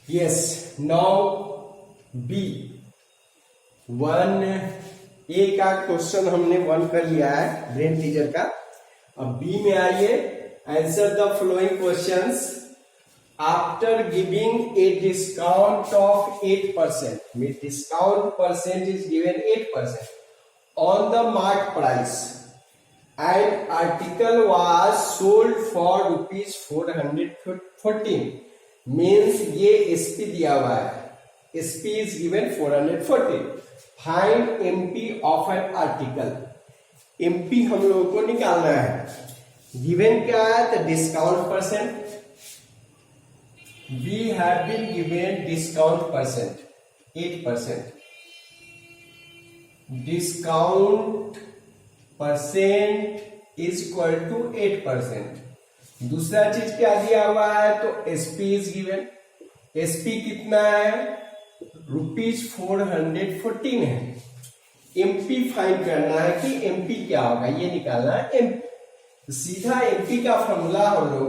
Yes, now B. One A का question हमने one कर लिया है ब्रेन टीचर का। अब बी में आइए, answer the following questions after giving a discount of 8%, में discount percent is given 8% on the marked price and article was sold for rupees 414, means ये SP दिया हुआ है, SP is given 414. Find MP of an article. MP हम लोगों को निकालना है। गिवन क्या है? तो discount percent. We have been given discount percent 8%. Discount percent is equal to 8%। दूसरा चीज क्या दिया हुआ है? तो एसपी इज गिवन। एसपी कितना है? रुपीज 414 है। एमपी फाइंड करना है कि एमपी क्या होगा, ये निकालना है एमपी। सीधा एमपी का फॉर्मूला हम लोग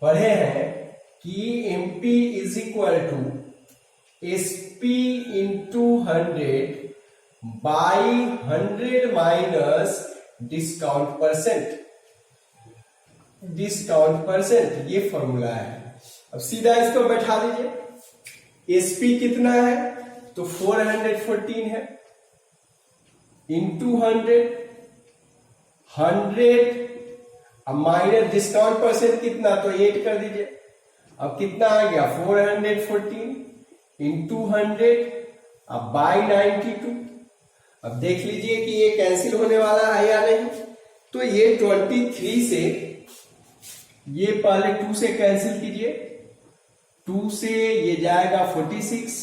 पढ़े हैं कि MP is equal to SP into 100 by 100 minus discount percent. Discount percent ये फॉर्मूला है। अब सीधा इसको बैठा दीजिए। एसपी कितना है? तो 414 है इंटू 100 अब माइनस डिस्काउंट परसेंट कितना? तो 8 कर दीजिए। अब कितना आ गया? 414 इंटू 100 अब बाई 92। अब देख लीजिए कि ये कैंसिल होने वाला है या नहीं। तो ये 23 से, ये पहले 2 से कैंसिल कीजिए, 2 से ये जाएगा 46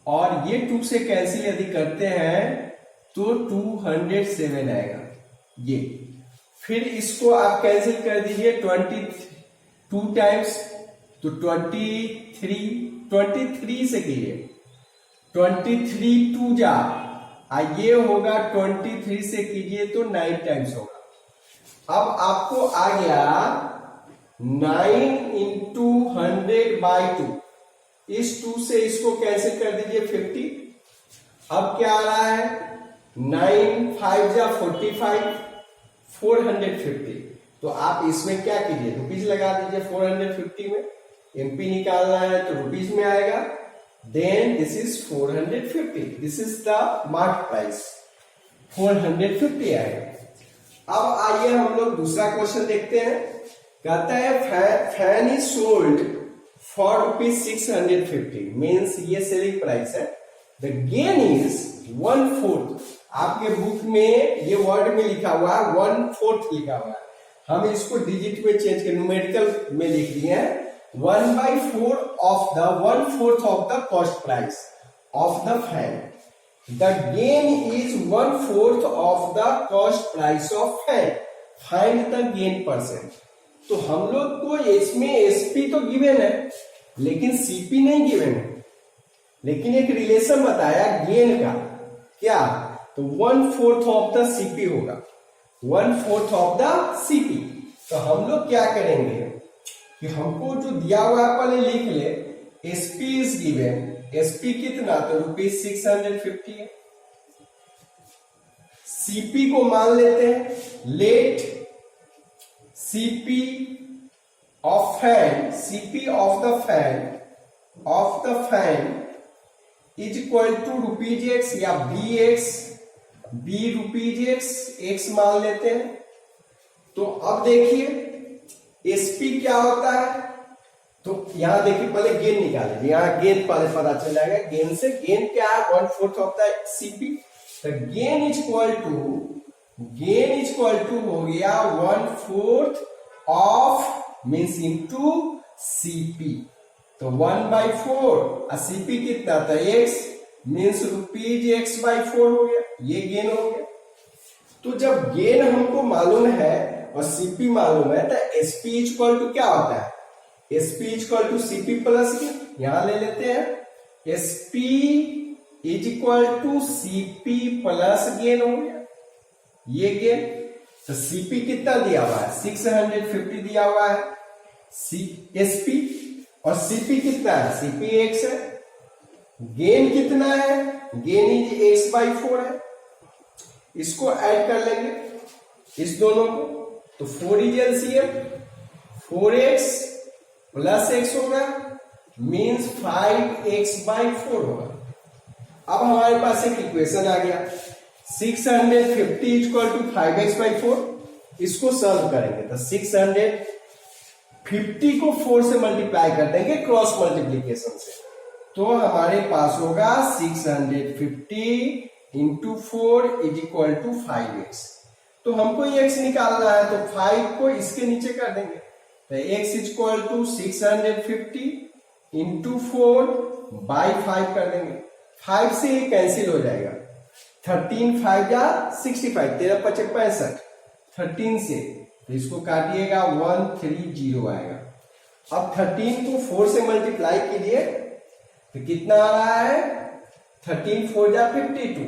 और ये 2 से कैंसिल यदि करते हैं तो 207 आएगा ये। फिर इसको आप कैंसिल कर दीजिए 22 टाइम्स, तो 23 से कीजिए, 23 2 जा, ये होगा 23 से कीजिए तो 9 टाइम्स होगा। अब आपको आ गया 9 इंटू 100 बाई 2। इस 2 से इसको कैंसिल कर दीजिए 50। अब क्या आ रहा है? 9 5 जा 45 450। तो आप इसमें क्या कीजिए? रुपीज लगा दीजिए 450 में। एमपी निकालना है तो रुपीज में आएगा। Then this is 450. This is the market price. 450 आएगा। अब आइए हम लोग दूसरा क्वेश्चन देखते हैं। कहता है fan is sold for rupees 650, means ये सेलिंग प्राइस है। The gain is 1/4। आपके बुक में ये वर्ड में लिखा हुआ है 1/4 लिखा हुआ है। हम इसको डिजिट में चेंज कर न्यूमेरिकल में लिख दिए हैं 1/4 of the 1/4 of the cost price of the fan. The gain is 1/4 of the cost price of fan. Find the gain percent. तो हम लोग को इसमें एसपी तो गिवन है लेकिन सीपी नहीं गिवन है, लेकिन एक रिलेशन बताया गेन का। क्या? तो 1/4 ऑफ द सीपी होगा, 1/4 ऑफ द सीपी। तो हम लोग क्या करेंगे कि हमको जो दिया हुआ है पहले लिख ले। एसपी इज गिवन, एसपी कितना? तो रुपीज 650 है। सीपी को मान लेते हैं, let CP of fan, CP of the fan is equal to rupees X या B X, B rupees X, X मान लेते हैं। तो अब देखिए एसपी क्या होता है? तो यहां देखिए पहले गेन निकालेंगे, यहां गेन पहले पता चल जाएगा। गेन से गेन क्या है? 1/4 ऑफ द सीपी। तो गेन इज इक्वल टू हो गया 1/4 ऑफ मीन्स इनटू सीपी। तो 1/4 और सीपी कितना था? एक्स, मीन्स रुपीज x/4 हो गया, ये गेन हो गया। तो जब गेन हमको मालूम है और सीपी मालूम है तो एसपी इज इक्वल टू क्या होता है? SP is equal to CP plus gain. यहां ले लेते हैं SP is equal to CP plus gain हो गया, ये गेन। तो सीपी कितना दिया हुआ है? 650 दिया हुआ है एसपी, और सीपी कितना है, सीपी एक्स है। गेन कितना है, गेन इज एक्स बाई 4 है। इसको ऐड कर लेंगे इस दोनों को, तो 4 is LCM, 4x plus x होगा, मीन्स 5x बाई 4 होगा। अब हमारे पास एक इक्वेशन आ गया 650 इक्वल टू 5x बाई 4। इसको सॉल्व करेंगे तो 650 को 4 से मल्टीप्लाई कर देंगे क्रॉस मल्टीप्लीकेशन से, तो हमारे पास होगा 650 into 4 is equal to 5x। तो हमको ये x निकालना है, तो 5 को इसके नीचे कर देंगे, तो x is equal to 650 into 4 by 5 कर देंगे। 5 से ये कैंसिल हो जाएगा, 13 5 जा 65, 13 5 65, 13 से तो इसको काटिएगा 130 आएगा। अब 13 को 4 से मल्टीप्लाई कीजिए तो कितना आ रहा है, 13 4 जा 52,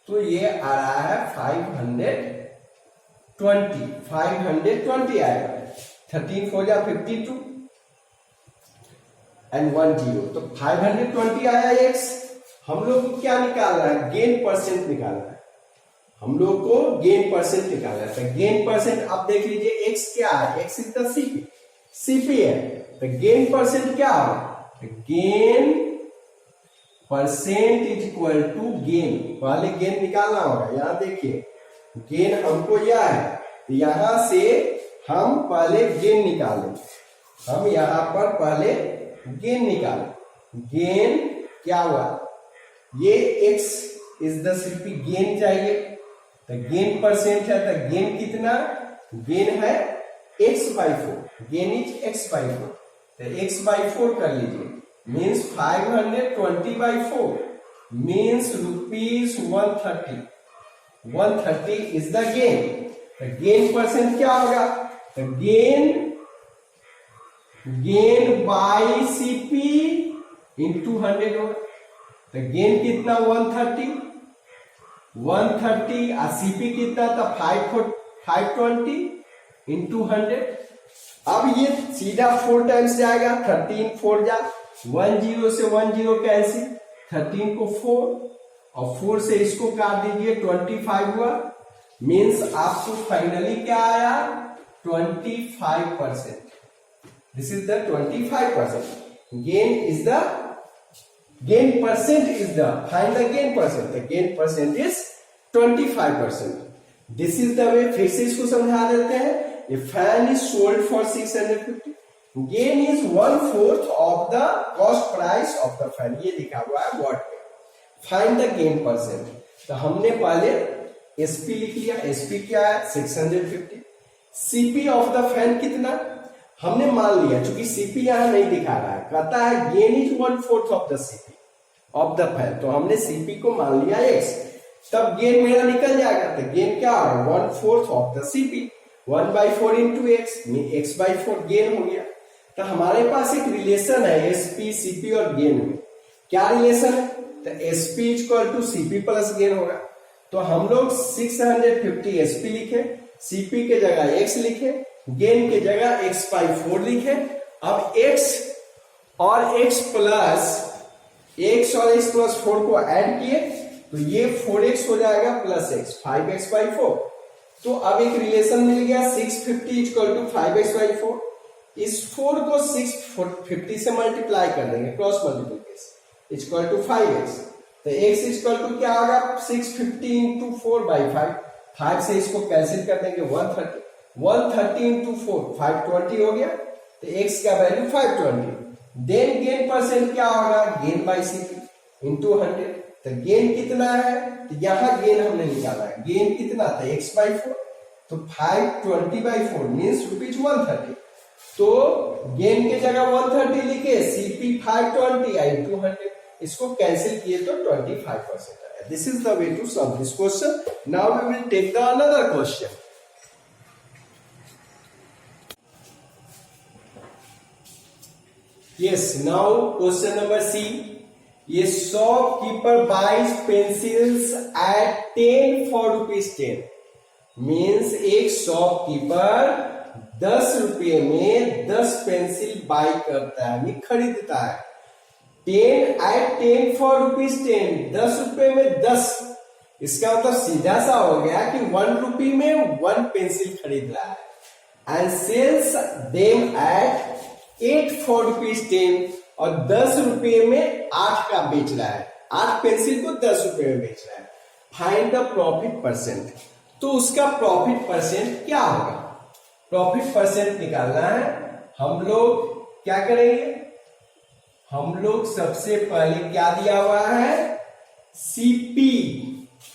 तो ये आ रहा है 520 आएगा। 13 4 जा 52 एंड 10, तो 520 आया एक्स। हम लोग को क्या निकालना है, गेन परसेंट निकालना है, हम लोग को गेन परसेंट निकालना है। तो गेन परसेंट आप देख लीजिए एक्स क्या है, x is the CP, CP है, तो गेन परसेंट क्या है, gain percent is equal to gain, पहले गेन निकालना होगा। यहां देखिए गेन हमको यह है, तो यहां से हम पहले गेन निकालें, हम यहां पर पहले गेन निकालें। गेन क्या हुआ, ये x is the CP, gain चाहिए, तो गेन परसेंट है, तो गेन कितना, गेन है x by 4, gain is x by 4, तो x बाई 4 कर लीजिए, means 520 by 4 means rupees 130, 130 is the gain. तो गेन परसेंट क्या होगा, तो गेन बाई सीपी इंटू 100 होगा, तो गेन कितना 130 और सीपी कितना था 520 इंटू 100। अब ये सीधा 4 टाइम्स जाएगा, 13 4 जा 10 से 10 कैंसिल, 13 को 4 और 4 से इसको काट दीजिए, 25 हुआ, मीन्स आपको फाइनली क्या आया 25%। This is the 25%। Gain is the gain percent is the, find the gain percent, the gain percent is 25%. This is the way, फिर से इसको समझा देते हैं। A fan is sold for 650, gain is 1/4 of the cost price of the fan, ये लिखा हुआ है वॉट में। Find the gain percent, तो हमने पहले SP लिख लिया, SP क्या है 650, CP of the fan कितना हमने मान लिया, क्योंकि सीपी यहां नहीं दिखा रहा है, कहता है gain is 1/4 of the CP of the fan, तो हमने सीपी को मान लिया एक्स, तब गेन मेरा निकल जाएगा। तो गेन क्या है 1/4 of the CP, 1/4 into x, x by 4 gain हो गया। तो हमारे पास एक रिलेशन है एसपी सीपी और गेन में, क्या रिलेशन है, तो SP equal to CP plus gain होगा। तो हम लोग 650 एसपी लिखे, सीपी के जगह एक्स लिखे, गेन के जगह x बाई 4 लिखे। अब x और x प्लस 4 को ऐड किए तो ये 4x हो जाएगा प्लस x, 5x बाई 4। तो अब एक रिलेशन मिल गया 650 इक्वल टू 5x बाई 4। इस 4 को 650 से मल्टीप्लाई कर देंगे cross multiplication, equal to 5x, तो x इक्वल टू क्या होगा 650 इंटू 4 बाई 5 से इसको कैंसिल कर देंगे 130, 130 इंटू 4 520 हो गया, तो x का वैल्यू 520। देन गेन परसेंट क्या होगा, गेन बाई सीपी इंटू 100, तो गेन कितना है, तो यहां गेन हमने निकाला है, गेन कितना था x बाई 4, तो 520 बाई 4 मीन्स रुपीज 130। तो गेन के जगह 130 लिखे, सीपी 520 इंटू 100, इसको कैंसिल किए तो 25% आया। This is the way to solve this question. Now we will take the another question. Yes, now question number C. ये shopkeeper buys pencils at 10 for ₹10, means एक शॉपकीपर 10 रुपये में 10 पेंसिल बाई करता है, ये खरीदता है। 10 at 10 for ₹10, 10 रुपए में 10, इसका मतलब सीधा सा हो गया कि 1 रुपये में 1 पेंसिल खरीद रहा है। And sells them at 8 for ₹10, और 10 रुपये में 8 का बेच रहा है, 8 पेंसिल को 10 रुपये में बेच रहा है। फाइंड द प्रॉफिट परसेंट, तो उसका प्रॉफिट परसेंट क्या होगा? प्रॉफिट परसेंट निकालना है। हम लोग क्या करेंगे? हम लोग सबसे पहले क्या दिया हुआ है? CP,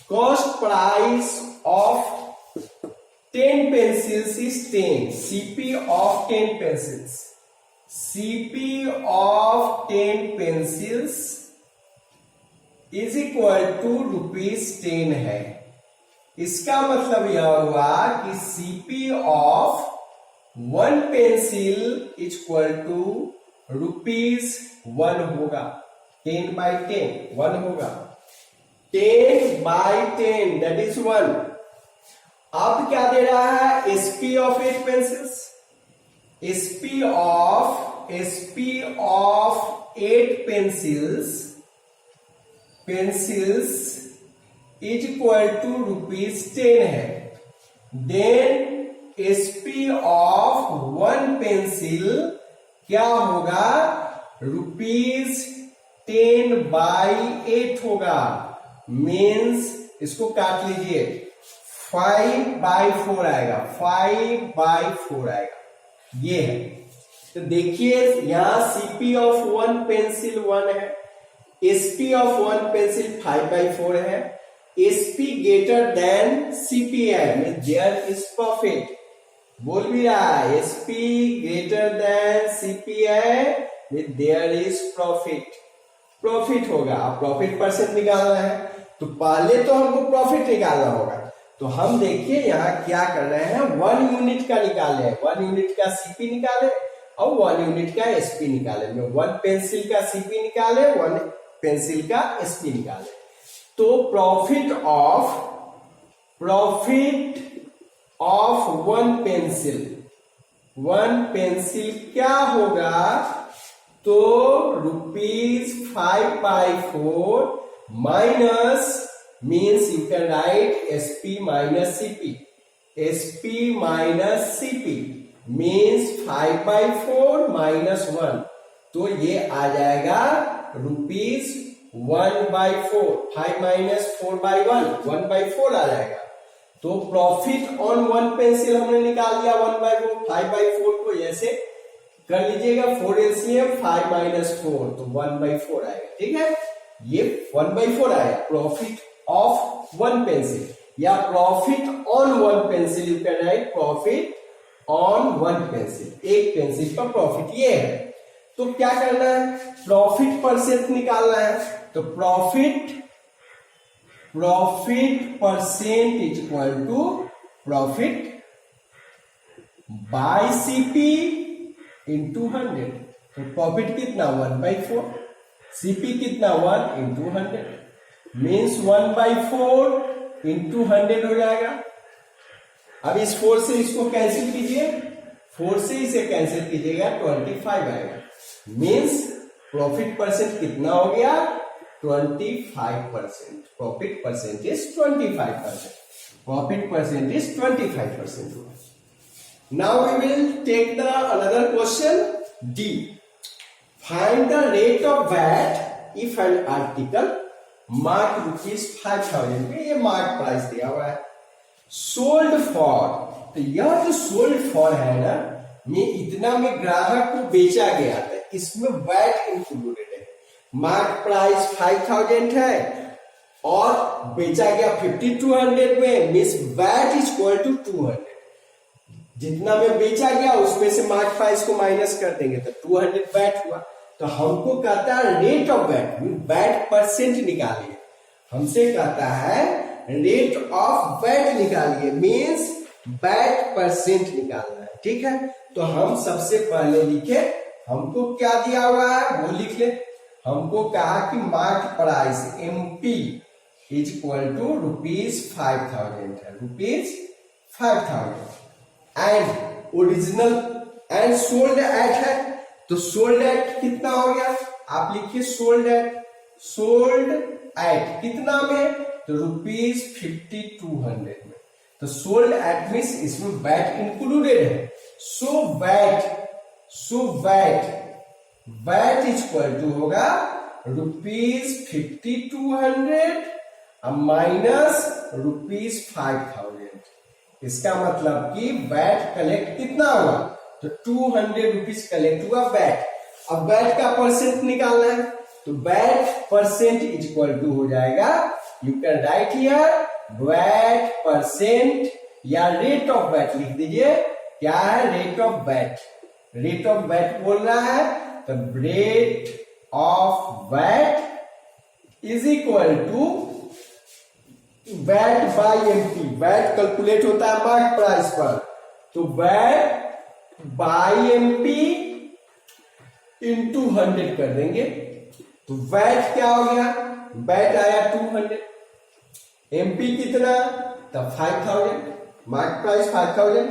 cost price of 10 pencils is 10, CP of 10 pencils, CP of 10 pencils is equal to ₹10 है। इसका मतलब यह हुआ कि CP of 1 pencil is equal to ₹1 होगा। 10/10 1 होगा, 10/10 दैट इज 1। अब क्या दे रहा है? SP of 8 pencils, SP of 8 pencils is equal to ₹10 है। देन एसपी ऑफ 1 पेंसिल क्या होगा? ₹10/8 होगा। मीन्स इसको काट लीजिए, 5/4 आएगा, 5/4 आएगा, ये है। तो देखिए यहां सीपी ऑफ 1 पेंसिल 1 है, एसपी ऑफ 1 पेंसिल 5/4 है, एसपी ग्रेटर देन सीपी है, देयर इज प्रॉफिट। बोल भी रहा है एसपी ग्रेटर देन सीपी है, देयर इज प्रॉफिट, प्रॉफिट होगा। अब प्रॉफिट परसेंट निकालना है, तो पहले तो हमको प्रॉफिट निकालना होगा। तो हम देखिए यहाँ क्या कर रहे हैं, 1 यूनिट का निकाले, 1 यूनिट का सीपी निकाले और 1 यूनिट का एसपी निकाले। 1 पेंसिल का सीपी निकाले, 1 पेंसिल का एसपी निकाले। तो प्रॉफिट ऑफ 1 पेंसिल क्या होगा? तो ₹5/4 minus, means you can right SP minus CP, SP minus CP means 5/4 minus 1, तो ये आ जाएगा ₹1/4, 5 माइनस 4/1, 1/4 आ जाएगा। तो प्रॉफिट ऑन 1 पेंसिल हमने निकाल दिया 1/4, 5/4 को ऐसे कर लीजिएगा, 4 एलसीएम 5 माइनस 4, तो 1/4 आएगा। ठीक है, ये 1/4 आएगा प्रॉफिट ऑफ 1 पेंसिल, या profit on 1 pencil, you can right profit on 1 pencil, एक पेंसिल का प्रॉफिट ये है। तो क्या करना है? प्रॉफिट परसेंट निकालना है। तो profit percent is equal to profit by CP into 100। तो प्रॉफिट कितना? 1/4, सीपी कितना? 1 इंटू 100, मीन्स 1/4 इंटू 100 हो जाएगा। अब इस 4 से इसको कैंसिल कीजिए, 4 से इसे कैंसिल कीजिएगा, 25 आएगा। मीन्स प्रॉफिट परसेंट कितना हो गया? 25%। प्रॉफिट परसेंटेज 25%, प्रॉफिट परसेंटेज 25% हुआ। Now we will take the another question D. Find the rate of VAT if an article marked ₹5,000 पे, ये मार्क प्राइस दिया हुआ है, सोल्ड फॉर, तो यह जो सोल्ड फॉर है ना, ये इतना में ग्राहक को बेचा गया था, इसमें वैट इंक्लूडेड है। मार्क प्राइस 5,000 है और बेचा गया 5,200 में, means VAT is equal to 200। जितना में बेचा गया उसमें से मार्क प्राइस को माइनस कर देंगे तो 200 वैट हुआ। तो हमको कहता है rate of VAT, VAT percent निकालिए। हमसे कहता है रेट ऑफ वैट निकालिए, मीन्स वैट परसेंट निकालना है। ठीक है, तो हम सबसे पहले लिखे, हमको क्या दिया हुआ है वो लिख ले। हमको कहा कि mark price MP is equal to ₹5,000 है, ₹5,000 and original and sold at है, तो सोल्ड एट कितना हो गया, आप लिखिए सोल्ड एट कितना में, तो ₹5200 में। तो सोल्ड एट मीन्स इसमें वैट इंक्लूडेड है। सो वैट इक्वल टू होगा ₹5200 माइनस ₹5000। इसका मतलब कि वैट कलेक्ट कितना हुआ, तो ₹200 कलेक्ट हुआ वैट। अब वैट का परसेंट निकालना है, तो वैट परसेंट इक्वल टू हो जाएगा, you can write here VAT percent या रेट ऑफ वैट लिख दीजिए। क्या है, rate of VAT. Rate of VAT बोल रहा है, तो rate of VAT is equal to VAT by MP. VAT calculate होता है मार्क प्राइस पर, तो वैट बाई एमपी इंटू 100 कर देंगे, तो वैट क्या हो गया, वैट आया 200, एमपी कितना, तो 5000, मार्क प्राइस 5000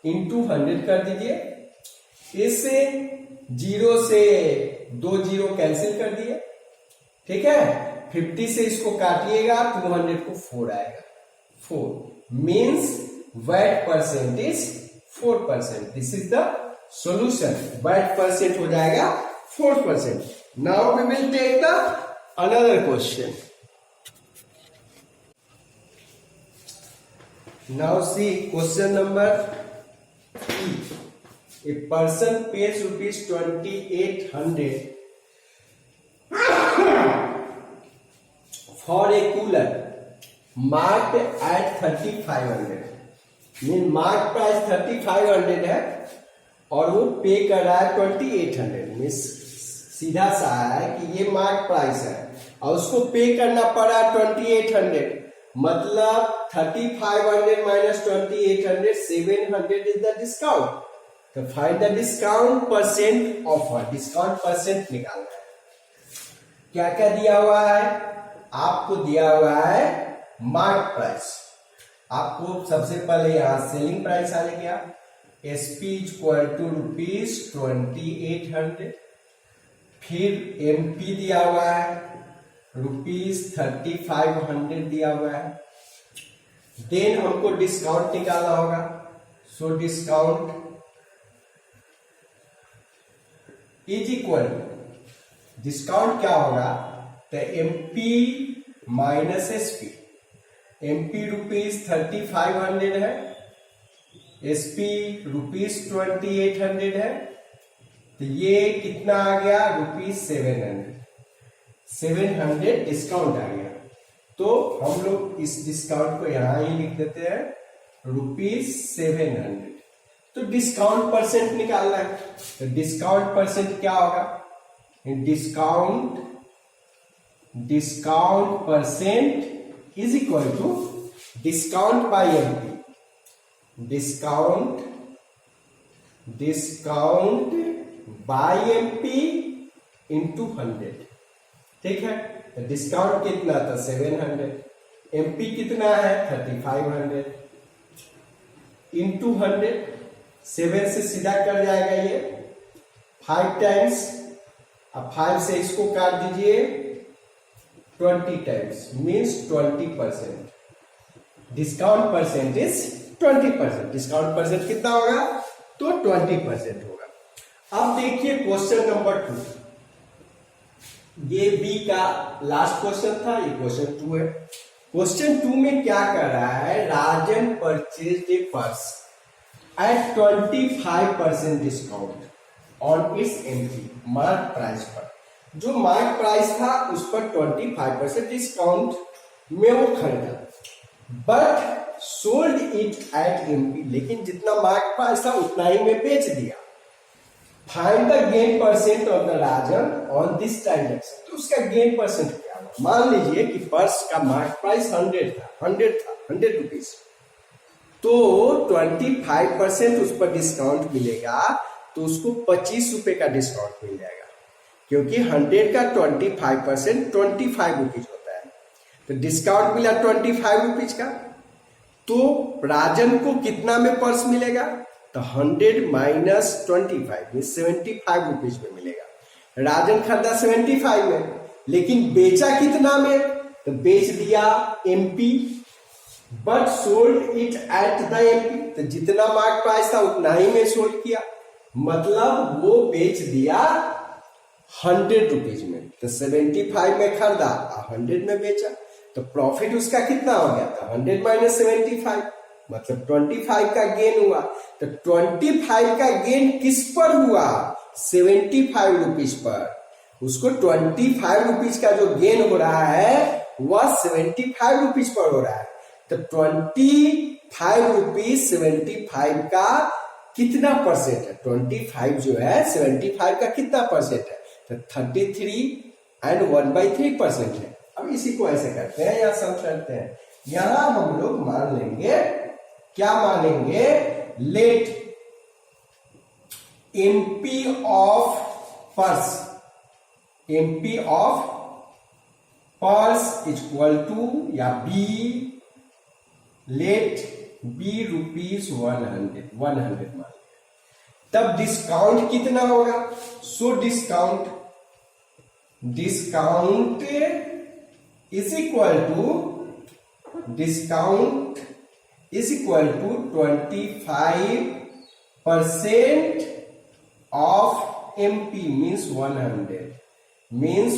इंटू 100 कर दीजिए। इससे 0 से 2 जीरो कैंसिल कर दिए, ठीक है। 50 से इसको काटिएगा, 200 को 4 आएगा, 4 means VAT percent is 4%। This is the solution. VAT percent हो जाएगा 4%। Now we will take the another question. Now see question number 3। A person pays ₹2800 for a cooler marked at 3500। Mean mark price 3500 है और वो पे कर रहा है 2800। Mean सीधा सा है कि ये मार्क प्राइस है और उसको पे करना पड़ा 2800, मतलब 3500 माइनस 2800, 700 इज द डिस्काउंट। तो find the discount percent offer. Discount percent निकालना है। क्या क्या दिया हुआ है, आपको दिया हुआ है मार्क प्राइस। आपको सबसे पहले यहां सेलिंग प्राइस आ गया, एसपी इक्वल टू ₹2800। फिर एमपी दिया हुआ है ₹3500 दिया हुआ है। देन हमको डिस्काउंट निकालना होगा। So discount is equal, discount क्या होगा, तो एमपी माइनस एसपी। एमपी ₹3500 है, एसपी ₹2800 है, तो ये कितना आ गया, ₹700। 700 डिस्काउंट आ गया। तो हम लोग इस डिस्काउंट को यहां ही लिख देते हैं ₹700। तो डिस्काउंट परसेंट निकालना है, तो डिस्काउंट परसेंट क्या होगा, discount percent is equal to discount by MP. Discount by MP into 100, ठीक है। तो डिस्काउंट कितना था, 700, एमपी कितना है 3500 इंटू 100। 7 से सीधा कर जाएगा ये 5 टाइम्स, अब 5 से इसको काट दीजिए 20 times, means 20%। Discount percent is 20%। Discount percent कितना होगा, तो 20% होगा। अब देखिए क्वेश्चन नंबर 2। ये बी का लास्ट क्वेश्चन था, ये क्वेश्चन 2 है। क्वेश्चन 2 में क्या कर रहा है, Rajan purchase a purse at 25% discount on its MP. Mark price पर, जो मार्क प्राइस था उस पर 25% डिस्काउंट में वो खरीदा, but sold it at MP. लेकिन जितना मार्क प्राइस था उतना ही में बेच दिया। Find the gain percent of the Rajan on this transaction. तो उसका गेन परसेंट क्या होगा, मान लीजिए कि पर्स का मार्क प्राइस 100 रुपीज, तो 25% उस पर डिस्काउंट मिलेगा, तो उसको 25 रुपए का डिस्काउंट मिल जाएगा, क्योंकि 100 का 25% 25 रुपीज होता है। तो डिस्काउंट मिला 25 रुपीज का, तो राजन को कितना में पर्स मिलेगा, तो 100 माइनस 25 75 रुपीज में मिलेगा। राजन खरीदा 75 में, लेकिन बेचा कितना में? तो बेच दिया MP, but sold it at the MP, तो जितना मार्क प्राइस था उतना ही में सोल्ड किया, मतलब वो बेच दिया 100 रुपीज में। तो 75 में खरीदा और 100 में बेचा, तो प्रॉफिट उसका कितना हो गया था? 100 माइनस 75, मतलब 25 का गेन हुआ। तो 25 का गेन किस पर हुआ? 75 रुपीज पर। उसको 25 रुपीज का जो गेन हो रहा है वह 75 रुपीज पर हो रहा है। तो 25 रुपीज 75 का कितना परसेंट है? 25 जो है 75 का कितना परसेंट है? तो 33 एंड 1/3% है। अब इसी को ऐसे करते हैं या सम करते हैं। यहां हम लोग मान लेंगे, क्या मानेंगे? Let MP of purse, MP of purse equal to या B, लेट B रुपीज 100 मान लिया। तब डिस्काउंट कितना होगा? So discount is equal to 25% of MP means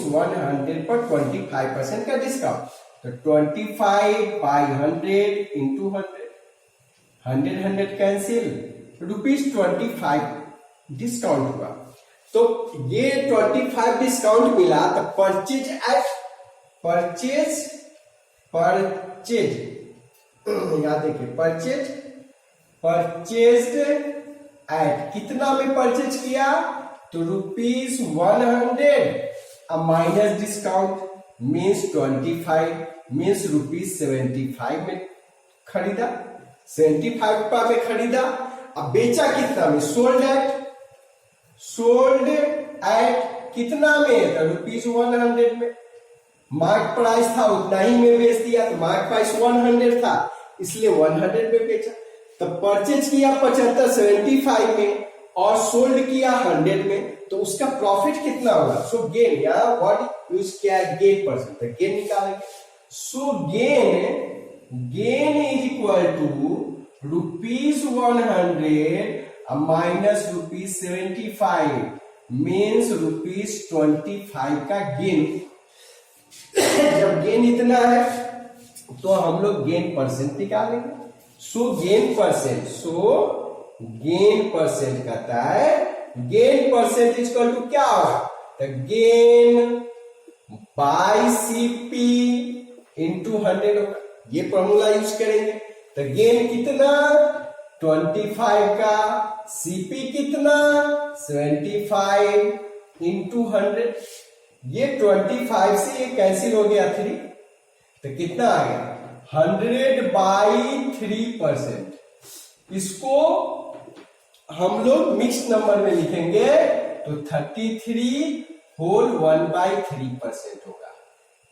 100 पर 25% का डिस्काउंट। तो 25/100 इंटू 100 कैंसिल, ₹25 डिस्काउंट हुआ। तो ये 25 डिस्काउंट मिला, तो परचेज यहां देखिए, परचेज्ड एट कितना में परचेज किया? तो ₹100 माइनस डिस्काउंट मीन्स 25 मीन्स ₹75 में खरीदा, 75 में खरीदा। अब बेचा कितना में? सोल्ड एट कितना में? तो ₹100 में। मार्क प्राइस था उतना ही में बेच दिया, तो मार्क प्राइस 100 था इसलिए 100 में बेचा। तो परचेज किया 75 में और सोल्ड किया 100 में, तो उसका प्रॉफिट कितना होगा? सो गेन, यहाँ व्हाट यूज किया है? गेन परसेंट, तो गेन निकालेंगे। So gain is equal to ₹100 minus ₹75 means ₹25 का गेन। जब गेन इतना है तो हम लोग गेन परसेंट निकालेंगे। सो गेन परसेंट कहता है, गेन परसेंट इक्वल टू क्या होगा? तो गेन बाय CP इंटू 100 होगा। ये फॉर्मूला यूज करेंगे। तो गेन कितना? 25 का, CP कितना? 75 इंटू 100। ये 25 से ये कैंसिल हो गया 3, तो कितना आ गया? 100/3%। इसको हम लोग मिक्स नंबर में लिखेंगे तो 33 होल 1/3% होगा,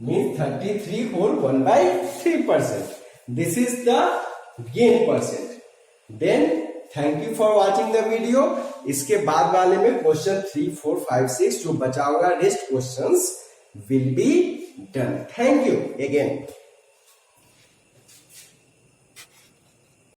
means 33 whole 1/3%। This is the gain percent. Then thank you for watching the video. इसके बाद वाले में क्वेश्चन 3, 4, 5, 6 जो बचा होगा, rest questions will be done. Thank you again.